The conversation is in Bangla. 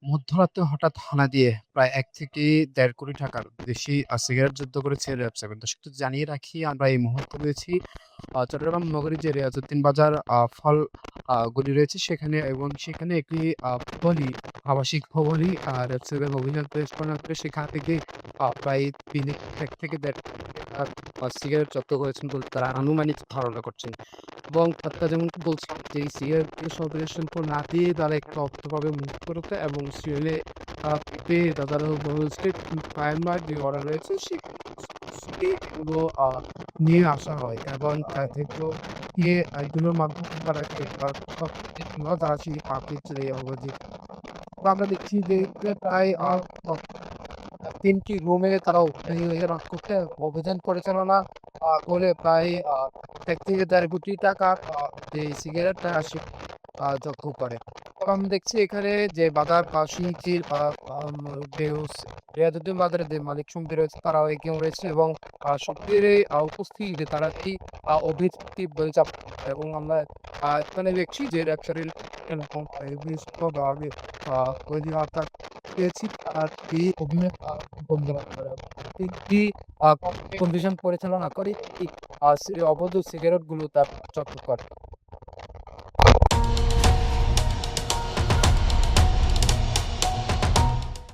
মধ্যরাতে হঠাৎ হানা দিয়ে প্রায় ১ থেকে ১.৫ কোটি টাকার বেশি সিগারেট জব্দ করেছে র্যাব ৭। দর্শক জানিয়ে রাখি আমরা এই মুহূর্তে রয়েছি চট্টগ্রাম নগরীর যে রিয়াজউদ্দিন বাজার ফল গলি রয়েছে সেখানে এবং সেখানে একটি ভবনই আবাসিক ভবনই র্যাব ৭ অভিযান পরিচালনা করে সেখান থেকে প্রায় ১ থেকে ১.৫ কোটি টাকার সিগারেট জব্দ করেছেন বলে তারা আনুমানিক ধারণা করছেন। এবং তারা যেমনটি বলছেন যে এই সিগারেটগুলো সরকারি শুল্ক না দিয়ে তারা একটু অর্থভাবে মুক্ত করতে এবং সিএলে পেয়ে তারা বলছে প্রাইমার যে অর্ডার রয়েছে সেগুলো নিয়ে আসা হয় এবং থেকেও গিয়ে এগুলোর মাধ্যমে তারা তারা সেই পাবলিক অবধি আমরা দেখছি যে প্রায় ৩টি রুমে তারা করতে অভিযান পরিচালনা করে প্রায় ১ থেকে ১.৫ কোটি টাকার যে সিগারেটটা আসে জব্দ করে। এবং আমি দেখছি এখানে যে বাজার শিল্পীর রিয়াজউদ্দিন বাজারের যে মালিক সমিতি রয়েছে তারাও এগিয়ে রয়েছে এবং সক্রিয় উপস্থিতিতে তারা কি অভিযানটি পরিচালনা করে এবং আমরা এখানে দেখছি যে র্যাবসারির পেয়েছি আর এই অভিযান তিনটি কন্ডিশন পরিচালনা করে অবৈধ সিগারেট গুলো তার জব্দ করে।